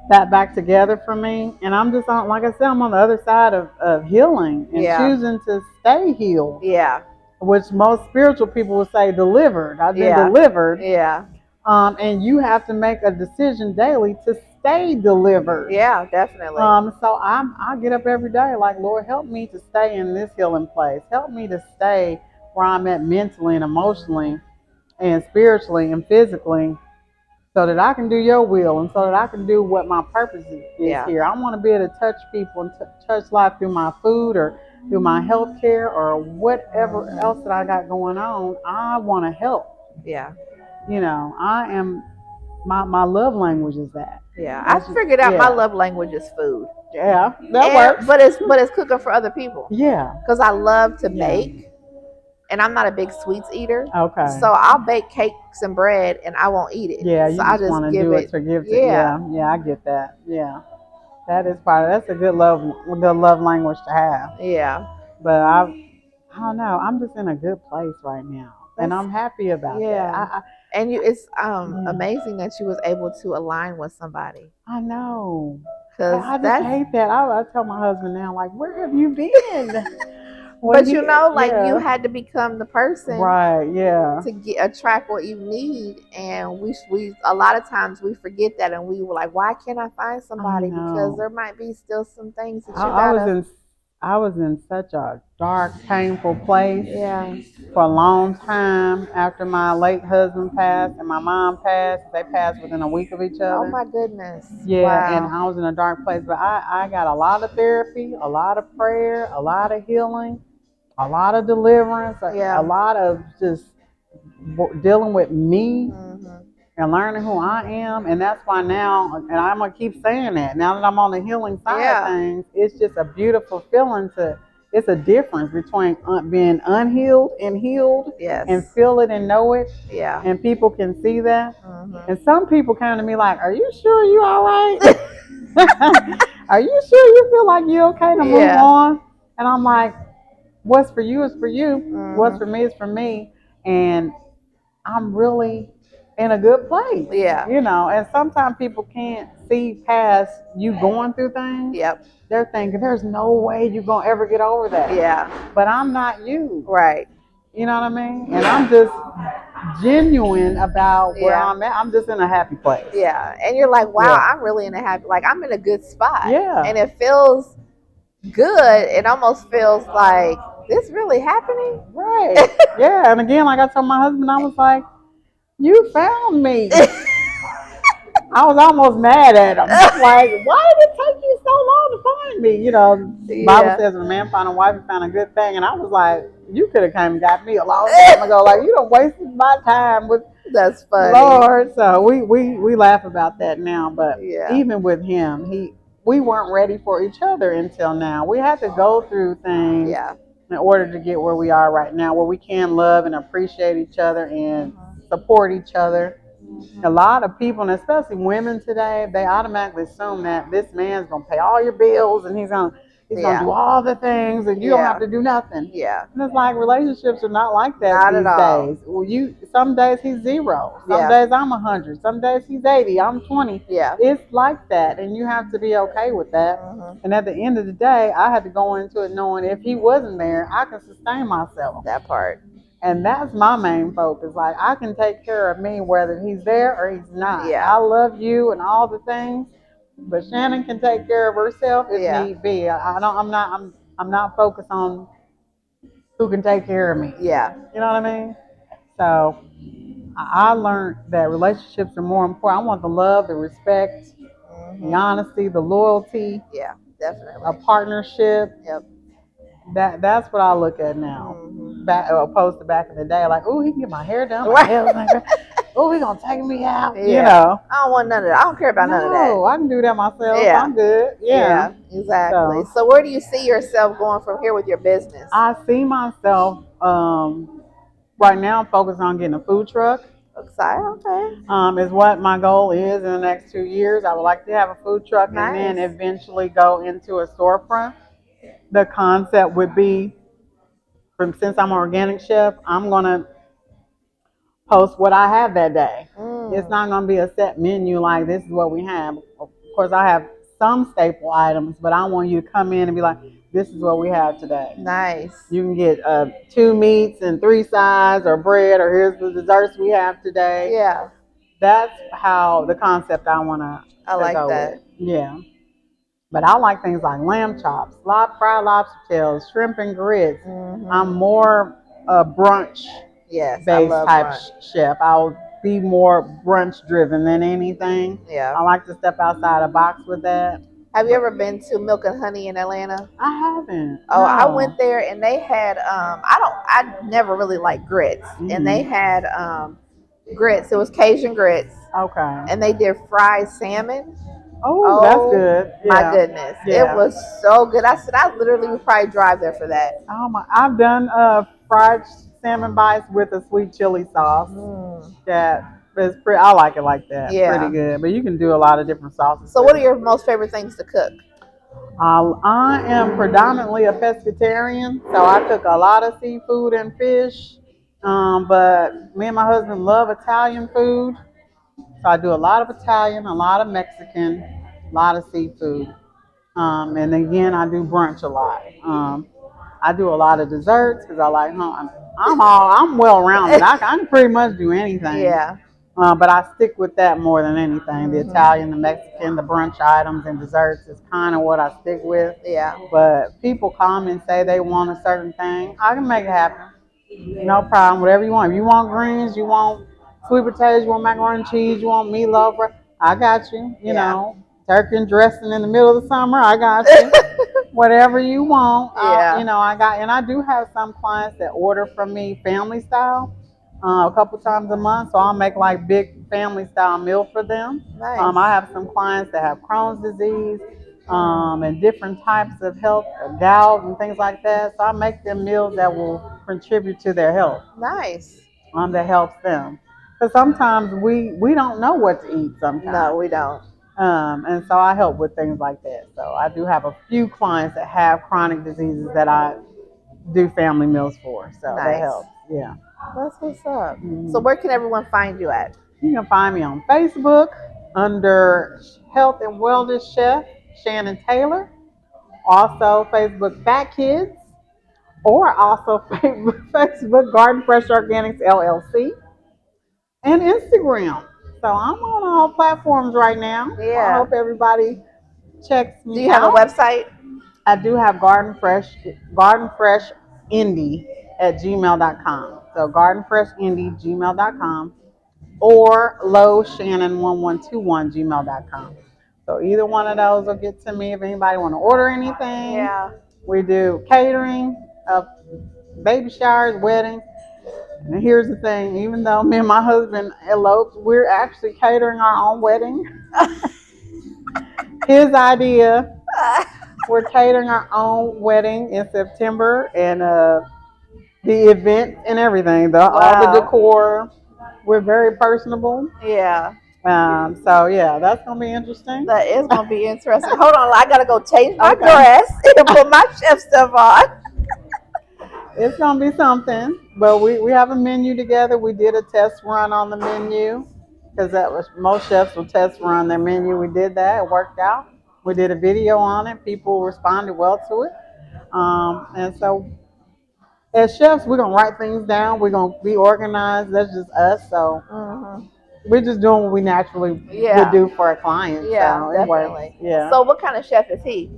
that back together for me. And I'm just on, like I said, I'm on the other side of healing and Yeah. choosing to stay healed, Yeah. which most spiritual people would say delivered. I've been Yeah. delivered. Yeah. And you have to make a decision daily to stay delivered. Yeah. Definitely. So I get up every day like, Lord, help me to stay in this healing place. Help me to stay where I'm at mentally and emotionally and spiritually and physically. so that I can do your will and so that I can do what my purpose is Yeah. here. I want to be able to touch people and touch life through my food or through my health care or whatever else that I got going on. I want to help. Yeah. I am my love language is that. Yeah. I That's just, figured out my yeah. love language is food. Yeah, that And works. but it's cooking for other people. Yeah. Because I love to Yeah. bake, and I'm not a big sweets eater. Okay. So I'll bake cakes and bread, and I won't eat it. Yeah, So you I just just want to give do it it. to give to. Yeah. Yeah, yeah, I get that. Yeah, that is part. That's a good love language to have. Yeah. But I don't know. I'm just in a good place right now, and That's I'm happy about that. yeah. And it's Yeah, amazing that you was able to align with somebody. I know. Cause I just that's hate that. I tell my husband now, like, where have you been? When but he, like you yeah, had to become the person right, yeah. to attract what you need, and we a lot of times we forget that, and we were like, why can't I find I somebody? Because know. there might be still some things that you I was gotta. in I was in such a dark, painful place Yeah. for a long time after my late husband passed and my mom passed. They passed within a week of each Oh other. my goodness. Yeah, and Wow. I was in a dark place, but I got a lot of therapy, a lot of prayer, a lot of healing, a lot of deliverance, a Yeah. lot of just dealing with me Hmm. and learning who I am. And that's why now, and I'm going to keep saying that, now that I'm on the healing side of Yeah. things, it's just a beautiful feeling it's a difference between being unhealed and healed and Yes. feel it and know it. Yeah. And people can see that. Hmm. And some people come to me like, are you sure you all right? Are you sure you feel like you're okay to move Yeah. on? And I'm like, what's for you is for you. What's for Hmm. me is for me. And I'm really in a good place, Yeah. And sometimes people can't see past you going through things. Yep. They're thinking there's no way you're gonna ever get over that. Yeah. But I'm not you. Right. You know what I mean? And I'm just genuine about where Yeah. I'm at. I'm just in a happy place. Yeah. And you're like, wow, Yeah. I'm really in a happy, like I'm in a good spot. Yeah. And it feels good. It almost feels like this really happening. Right. Yeah. And again, like I told my husband, I was like, you found me. I was almost mad at him. Like, why did it take you so long to find me? The Bible Yeah. says when a man find a wife, he found a good thing. And I was like, you could have came and got me a long time ago. Like, you done wasted my time with That's funny. Lord. So we laugh about that now. But Yeah. even with him, we weren't ready for each other until now. We had to go through things Yeah. in order to get where we are right now, where we can love and appreciate each other and support each other. A lot of people, and especially women today, they automatically assume that this man's gonna pay all your bills and he's gonna Yeah. do all the things and you don't have Yeah. to do nothing. Yeah. And it's like relationships are not like that Not at these all. days. Well, some days he's zero, some Yeah. days I'm 100, some days he's 80, I'm 20. Yeah. It's like that, and you have to be okay with that. And at the end of the day, I had to go into it knowing if he wasn't there, I can sustain myself. That part. And that's my main focus. Like I can take care of me whether he's there or he's not. Yeah. I love you and all the things, but Shannon can take care of herself if Yeah. need be. I don't. I'm not focused on who can take care of me. Yeah. You know what I mean? So I learned that relationships are more important. I want the love, the respect, the honesty, the loyalty, Yeah. Definitely. a partnership. Yep. That's what I look at now. Back opposed to back in the day, like, oh, he can get my hair done, my Right. nails done. Oh, he gonna take me out, Yeah. I don't want none of that. I don't care about none of that. No, I can do that myself. Yeah. I'm good. Yeah. Exactly. So where do you see yourself going from here with your business? I see myself right now. I'm focused on getting a food truck. Okay. Is what my goal is in the next 2 years. I would like to have a food truck Nice. and then eventually go into a storefront. The concept would be, since I'm an organic chef, I'm gonna post what I have that day. It's not going to be a set menu like this is what we have. Of course, I have some staple items, but I want you to come in and be like, this is what we have today. Nice. You can get 2 meats and 3 sides or bread, or here's the desserts we have today. Yeah. That's how the concept I want to like go that. with. Yeah. But I like things like lamb chops, fried lobster tails, shrimp and grits. I'm more brunch Yes, I based love type brunch. chef. be more brunch driven than anything. Yeah. I like to step outside the box with that. Have you ever been to Milk and Honey in Atlanta? I haven't. Oh, I No. went there and they had I never really liked grits. And they had grits. It was Cajun grits. Okay. And they did fried salmon. Oh, that's Oh good. my Yeah. goodness. It Yeah. was so good. I said I literally would probably drive there for that. Oh my! I've done fried salmon bites with a sweet chili sauce. That is pretty. I like it like that. Pretty Yeah. good. But you can do a lot of different sauces. So what are your most favorite things to cook? I am predominantly a pescatarian, so I cook a lot of seafood and fish. But me and my husband love Italian food, so I do a lot of Italian, a lot of Mexican, a lot of seafood. And again, I do brunch a lot. I do a lot of desserts because I like, I'm well rounded. I can pretty much do anything. Yeah. But I stick with that more than anything. The Italian, the Mexican, the brunch items and desserts is kind of what I stick with. Yeah. But people come and say they want a certain thing. I can make it happen. No problem. Whatever you want. If you want greens, you want sweet potatoes, you want macaroni and cheese, you want meatloaf, I got you. You know, turkey and dressing in the middle of the summer, I got you. Whatever you want, Yeah. I got, and I do have some clients that order from me family style a couple times a month, so I'll make like big family style meal for them. Nice. I have some clients that have Crohn's disease and different types of health, gout and things like that. So I make them meals that will contribute to their health. Nice. That helps them. Because sometimes we don't know what to eat sometimes. No, we don't. And so I help with things like that. So I do have a few clients that have chronic diseases that I do family meals for. So that helps. Yeah. That's what's up. So where can everyone find you at? You can find me on Facebook under Health and Wellness Chef Shannon Taylor. Also Facebook Fat Kids, or also Facebook Garden Fresh Organics LLC, and Instagram. So I'm on all platforms right now. So I hope everybody checks me out. Do you have a website? I do have Garden Fresh Indie at gmail.com. So Garden Fresh Indie gmail.com, or lowshannon1121 gmail.com. So either one of those will get to me if anybody want to order anything. Yeah. We do catering of baby showers, weddings. And here's the thing, even though me and my husband eloped, we're actually catering our own wedding. His idea. We're catering our own wedding in September, and the event and everything, all the decor. We're very personable. Yeah. So yeah, that's gonna be interesting. That is gonna be interesting. Hold on, I gotta go change my dress and put my chef stuff on. It's gonna be something, but we have a menu together. We did a test run on the menu because that was most chefs will test run their menu. We did that. It worked out. We did a video on it. People responded well to it. And so as chefs, we're gonna write things down. We're gonna be organized. That's just us. So we're just doing what we naturally would do for a client. Yeah, so definitely. Yeah. So what kind of chef is he?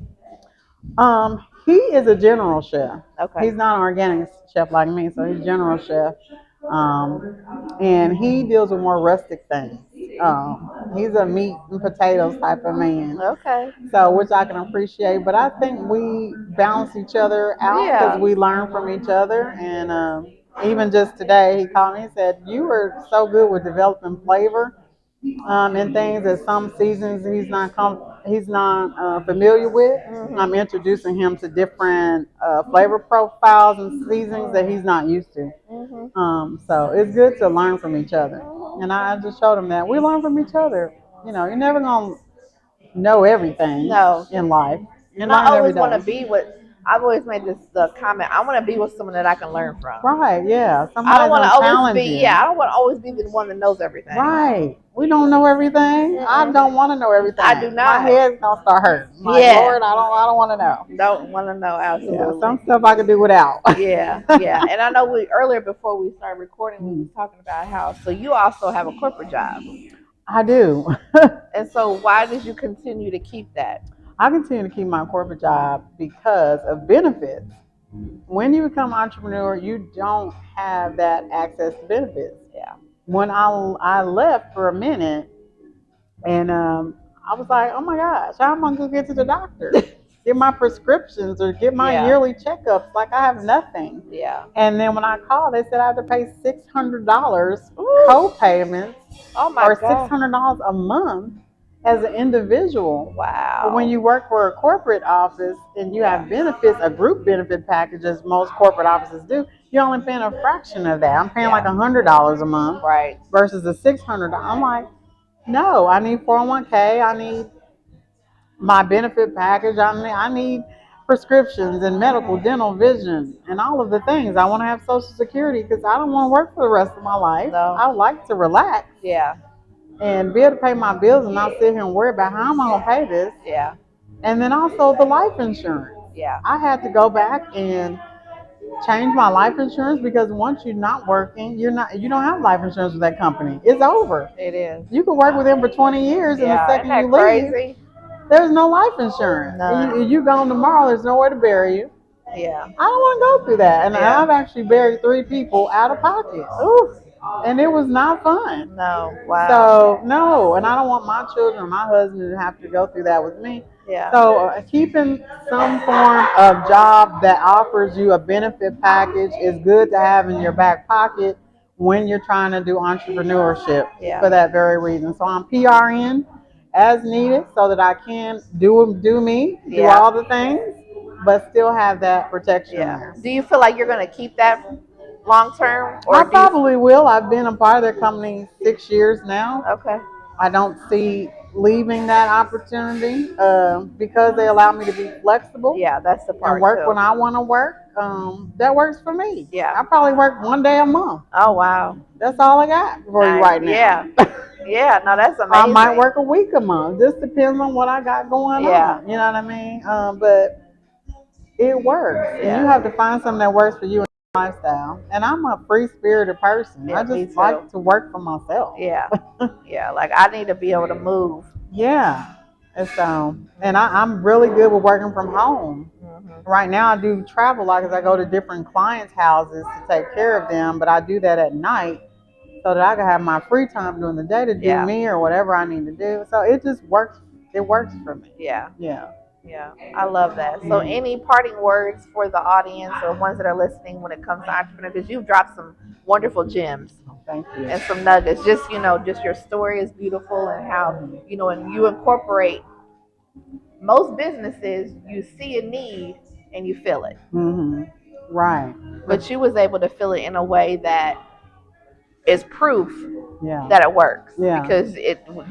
He is a general chef. Okay. He's not an organic chef like me, so he's general chef. And he deals with more rustic things. He's a meat and potatoes type of man. Okay. So which I can appreciate, but I think we balance each other out because we learn from each other. And even just today, he called me and said, "You were so good with developing flavor and things that some seasons he's not familiar with. I'm introducing him to different flavor profiles and seasonings that he's not used to. So it's good to learn from each other. And I just showed him that we learn from each other. You're never gonna know everything in life. And I always want to be with. I've always made the comment. I want to be with someone that I can learn from. Right? Yeah. I don't want to always be. You. Yeah, I don't want to always be the one that knows everything. Right. We don't know everything. I don't want to know everything. I do not. My head's gonna start hurting. Lord, I don't want to know. Don't want to know. Absolutely. Yeah, some stuff I could do without. Yeah. And I know earlier before we started recording, we was talking about how. So you also have a corporate job. I do. And so why did you continue to keep that? I continue to keep my corporate job because of benefits. When you become an entrepreneur, you don't have that access to benefits. Yeah. when I left for a minute, and I was like, oh my gosh, how am I going to get to the doctor? Get my prescriptions or get my Yeah. yearly checkups. Like, I have nothing. Yeah. And then when I called, they said I had to pay $600 Ooh. co-payments Oh my or God. $600 a month as an individual. But when Wow. you work for a corporate office and you Yeah. have benefits, a group benefit package, as most corporate offices do, you're only paying a fraction of that. I'm paying like Yeah. $100 a month Right. versus the $600. I'm like, no, I need 401k. I need my benefit package. I need prescriptions and medical, dental, vision, and all of the things. I want to have Social Security because I don't want to work for the rest of my life. No. I like to relax Yeah. and be able to pay my bills and not sit here and worry about how am I going to pay this. Yeah. And then also the life insurance. Yeah. I had to go back and change my life insurance because once you're not working, you don't have life insurance with that company. It's over. It is. You can work with them for 20 years, and the Yeah. Isn't second you that leave, crazy? there's no life insurance. None. You gone tomorrow, there's nowhere to bury you. Yeah. I don't want to go through that. And Yeah. I've actually buried 3 people out of pocket. Ooh. And it was not fun. No. Wow. So, no. And I don't want my children or my husband to have to go through that with me. Yeah. So, keeping some form of job that offers you a benefit package is good to have in your back pocket when you're trying to do entrepreneurship Yeah. for that very reason. So, I'm PRN as needed so that I can do me, do Yeah. all the things, but still have that protection Yeah. there. Do you feel like you're going to keep that long term, or I do you? probably will. I've been a part of their company 6 years now. Okay. I don't see leaving that opportunity because they allow me to be flexible Yeah, that's the and part work when too. I want to work. That works for me. Yeah. I probably work 1 day a month. Oh wow. That's all I got for you Nice. right Yeah. now. Yeah. No, that's I might amazing. work a week a month. Just depends on what I got going Yeah. on. You know what I mean? But it works, and you Yeah. have to find something that works for you and your lifestyle. And I'm a free spirited person. Yeah. I Me just too. like to work for myself. Yeah. Yeah. Like I need to be able to move. Yeah. And so, and I'm really good with working from home. Mm-hmm. Right now, I do travel a lot because I go to different clients' houses to take care of them, but I do that at night so that I can have my free time during the day to do Yeah. me or whatever I need to do. So it just works. It works for me. Yeah. Yeah. Yeah. I love that. So, any parting words for the audience or ones that are listening when it comes to entrepreneur? Because you've dropped some wonderful gems Thank you. and some nuggets. Just just your story is beautiful, and how and you incorporate most businesses. You see a need and you fill it, Mm-hmm. Right. but you was able to fill it in a way that is proof Yeah. that it works, Yeah. because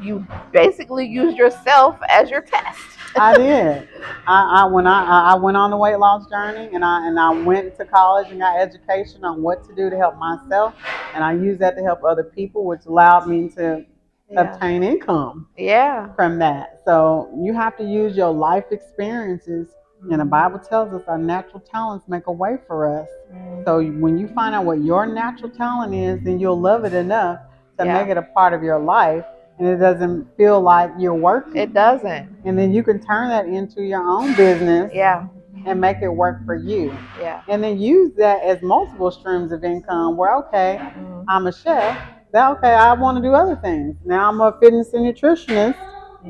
you basically used yourself as your test. I did. I went on the weight loss journey, and I went to college and got education on what to do to help myself, and I used that to help other people, which allowed me to Yeah. obtain income Yeah. from that. So you have to use your life experiences, and the Bible tells us our natural talents make a way for us. So when you find out what your natural talent is, then you'll love it enough to Yeah. make it a part of your life, and it doesn't feel like you're working. It doesn't. And then you can turn that into your own business. Yeah. And make it work for you. Yeah. And then use that as multiple streams of income where, okay, I'm a chef. That, okay, I want to do other things. Now I'm a fitness and nutritionist.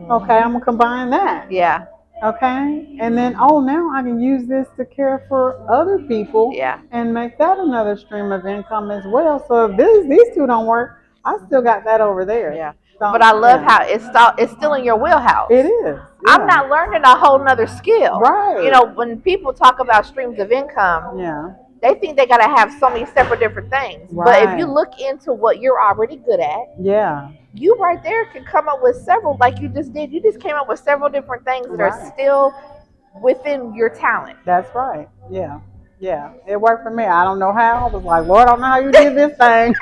Okay, I'm going to combine that. Yeah. Okay. And then, oh, now I can use this to care for other people. Yeah. And make that another stream of income as well. So if these two don't work, I still got that over there. Yeah. So, But I love how it's still in your wheelhouse. it is. I'm not learning a whole nother skill. Right. When people talk about streams of income, Yeah. they think they gotta have so many separate different things. But if you Right. look into what you're already good at, Yeah. you right there can come up with several, like you just did. You just came up with several different things that are Right. still within your talent. That's right. Yeah. Yeah. It worked for me. I don't know how. I was like, Lord, I don't know how you did this thing.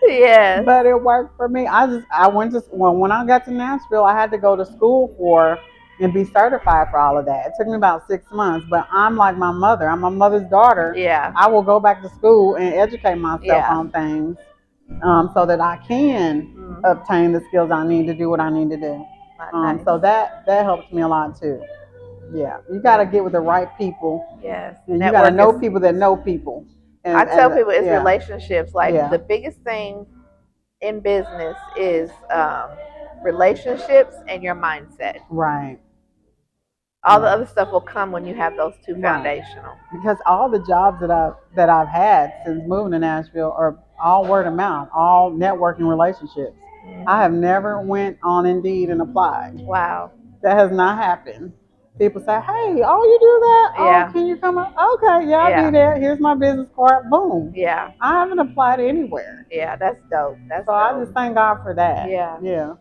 Yeah. But it worked for me. I went to when I got to Nashville, I had to go to school for and be certified for all of that. It took me about 6 months, but I'm like my mother. I'm my mother's daughter. Yeah. I will go back to school and educate myself Yeah. on things so that I can obtain the skills I need to do what I need to do. Nice. So that helps me a lot too. Yeah, you got to get with the right people. Yes. And you got to know people that know people. And, I tell people it's yeah. relationships. Like Yeah. the biggest thing in business is relationships and your mindset. Right. All the other stuff will come when you have those two Right. foundational. Because all the jobs that I've had since moving to Nashville are all word of mouth, all networking relationships. I have never went on Indeed and applied. Wow. That has not happened. People say, "Hey, oh, you do that? Oh, Yeah. can you come up? Okay, yeah, I'll Yeah. be there. Here's my business card. Boom." Yeah. I haven't applied anywhere. Yeah. That's dope. That's So I dope. just thank God for that. Yeah. Yeah.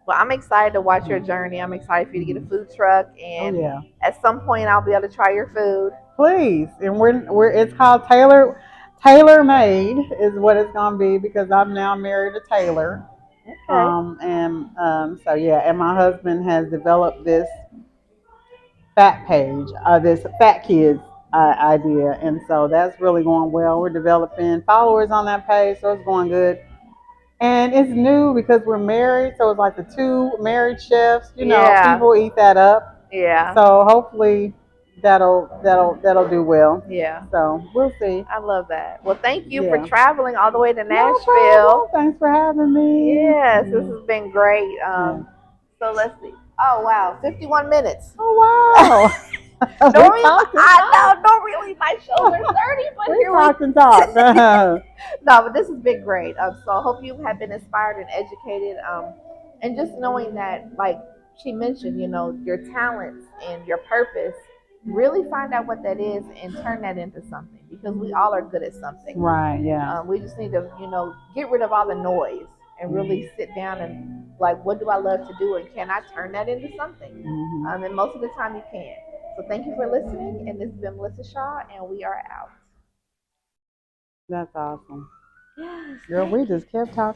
Well, I'm excited to watch your journey. I'm excited for you to get a food truck, Oh and yeah. at some point, I'll be able to try your food. Please, and we're it's called Tailor Made is what it's gonna be because I'm now married to Taylor. Okay. So yeah, and my husband has developed this fat page, this fat kids idea, and so that's really going well. We're developing followers on that page, so it's going good. And it's new because we're married, so it's like the two married chefs. Yeah. People eat that up. Yeah. So hopefully that'll do well. Yeah. So we'll see. I love that. Well, thank you for Yeah. traveling all the way to No problem. Nashville. Thanks for having me. Yes, this Yeah. has been great. Yeah. So let's see. Oh wow, 51 minutes. Oh wow. we Normally, talked and I talk. know. Normally my shows are 30, but We here we. talked and talked. No, but this has been great. So I hope you have been inspired and educated. And just knowing that, like she mentioned, your talents and your purpose. Really find out what that is and turn that into something because we all are good at something. Right. Yeah. We just need to, get rid of all the noise and really sit down and like, what do I love to do and can I turn that into something? And most of the time you can. So thank you for listening. And this has been Melissa Shaw, and we are out. That's awesome. Yes, Girl, we thank you. just kept talking.